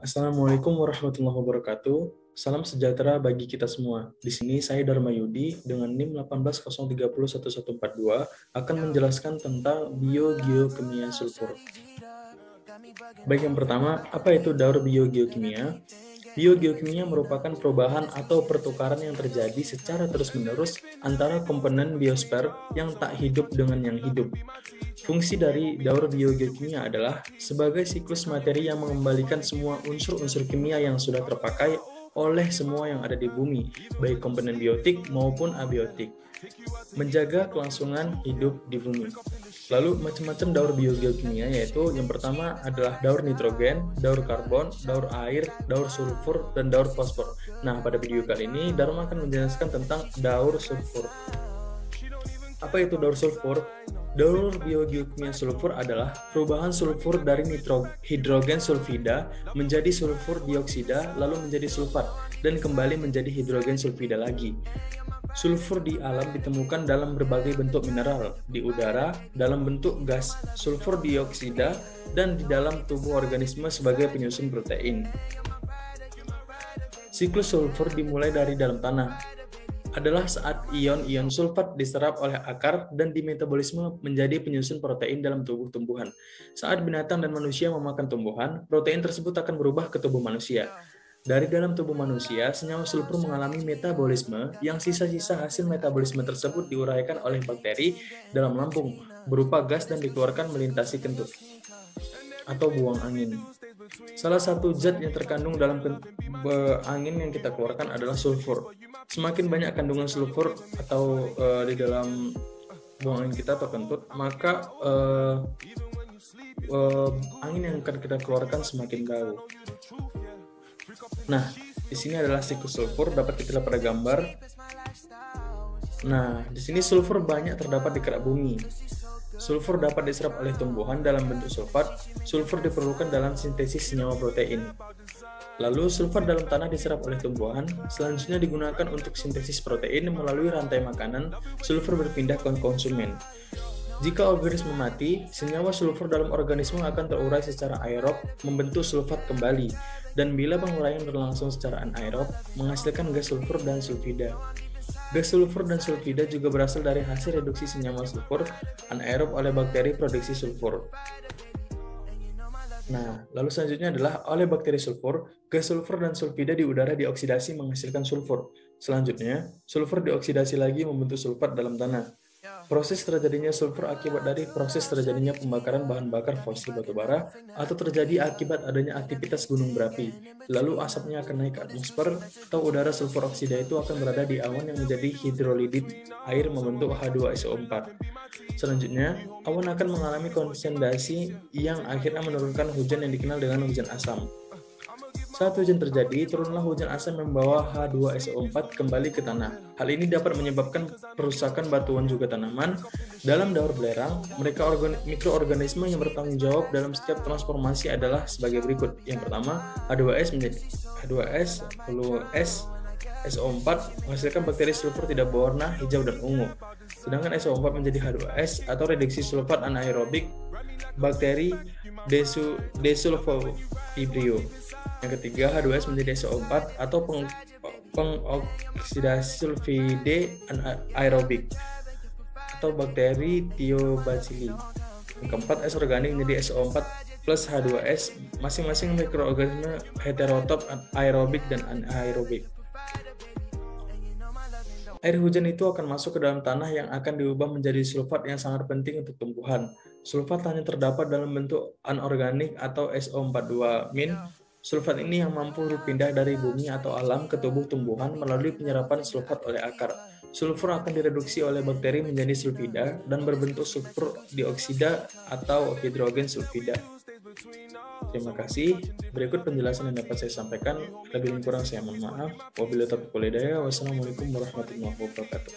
Assalamualaikum warahmatullahi wabarakatuh. Salam sejahtera bagi kita semua. Di sini saya Dharma Yudi dengan NIM 1803011142 akan menjelaskan tentang biogeokimia sulfur. Baik, yang pertama, apa itu daur biogeokimia? Biogeokimia merupakan perubahan atau pertukaran yang terjadi secara terus-menerus antara komponen biosfer yang tak hidup dengan yang hidup. Fungsi dari daur biogeokimia adalah sebagai siklus materi yang mengembalikan semua unsur-unsur kimia yang sudah terpakai oleh semua yang ada di bumi, baik komponen biotik maupun abiotik, menjaga kelangsungan hidup di bumi. Lalu macam-macam daur biogeokimia yaitu yang pertama adalah daur nitrogen, daur karbon, daur air, daur sulfur, dan daur fosfor. Nah, pada video kali ini Dharma akan menjelaskan tentang daur sulfur. Apa itu daur sulfur? Daur biogeokimia sulfur adalah perubahan sulfur dari hidrogen sulfida menjadi sulfur dioksida lalu menjadi sulfat dan kembali menjadi hidrogen sulfida lagi. Sulfur di alam ditemukan dalam berbagai bentuk mineral, di udara, dalam bentuk gas, sulfur dioksida, dan di dalam tubuh organisme sebagai penyusun protein. Siklus sulfur dimulai dari dalam tanah. Adalah saat ion-ion sulfat diserap oleh akar dan dimetabolisme menjadi penyusun protein dalam tubuh tumbuhan. Saat binatang dan manusia memakan tumbuhan, protein tersebut akan berubah ke tubuh manusia. Dari dalam tubuh manusia, senyawa sulfur mengalami metabolisme yang sisa-sisa hasil metabolisme tersebut diuraikan oleh bakteri dalam lambung berupa gas dan dikeluarkan melintasi kentut atau buang angin. Salah satu zat yang terkandung dalam angin yang kita keluarkan adalah sulfur. Semakin banyak kandungan sulfur atau di dalam buang angin kita atau kentut, maka angin yang akan kita keluarkan semakin bau. Nah, di sini adalah siklus sulfur, dapat kita lihat pada gambar. Nah, di sini sulfur banyak terdapat di kerak bumi. Sulfur dapat diserap oleh tumbuhan dalam bentuk sulfat. Sulfur diperlukan dalam sintesis senyawa protein. Lalu sulfat dalam tanah diserap oleh tumbuhan. Selanjutnya digunakan untuk sintesis protein melalui rantai makanan. Sulfur berpindah ke konsumen. Jika organisme mati, senyawa sulfur dalam organisme akan terurai secara aerob, membentuk sulfat kembali. Dan bila penguraian berlangsung secara anaerob, menghasilkan gas sulfur dan sulfida. Gas sulfur dan sulfida juga berasal dari hasil reduksi senyawa sulfur anaerob oleh bakteri produksi sulfur. Nah, lalu selanjutnya adalah oleh bakteri sulfur, gas sulfur dan sulfida di udara dioksidasi menghasilkan sulfur. Selanjutnya, sulfur dioksidasi lagi membentuk sulfat dalam tanah. Proses terjadinya sulfur akibat dari proses terjadinya pembakaran bahan bakar fosil batubara atau terjadi akibat adanya aktivitas gunung berapi. Lalu asapnya akan naik ke atmosfer atau udara. Sulfur oksida itu akan berada di awan yang menjadi hidrolidit air membentuk H2SO4. Selanjutnya, awan akan mengalami kondensasi yang akhirnya menurunkan hujan yang dikenal dengan hujan asam. Saat hujan terjadi, turunlah hujan asam membawa H2SO4 kembali ke tanah. Hal ini dapat menyebabkan perusakan batuan juga tanaman. Dalam daur belerang, mikroorganisme yang bertanggung jawab dalam setiap transformasi adalah sebagai berikut. Yang pertama, H2S menjadi H2S, lalu SO4 menghasilkan bakteri sulfur tidak berwarna hijau dan ungu. Sedangkan SO4 menjadi H2S atau reduksi sulfat anaerobik bakteri Desulfovibrio. Yang ketiga, H2S menjadi SO4 atau pengoksidasi sulfide anaerobik atau bakteri Thiobacilli. Yang keempat, S organik menjadi SO4 plus H2S, masing-masing mikroorganisme heterotop aerobik dan anaerobik. Air hujan itu akan masuk ke dalam tanah yang akan diubah menjadi sulfat yang sangat penting untuk tumbuhan. Sulfat hanya terdapat dalam bentuk anorganik atau SO42-. Sulfat ini yang mampu berpindah dari bumi atau alam ke tubuh tumbuhan melalui penyerapan sulfat oleh akar. Sulfur akan direduksi oleh bakteri menjadi sulfida dan berbentuk sulfur dioksida atau hidrogen sulfida. Terima kasih. Berikut penjelasan yang dapat saya sampaikan. Lebih kurang saya mohon maaf. Wabillahi taufiq wal hidayah. Wassalamualaikum warahmatullahi wabarakatuh.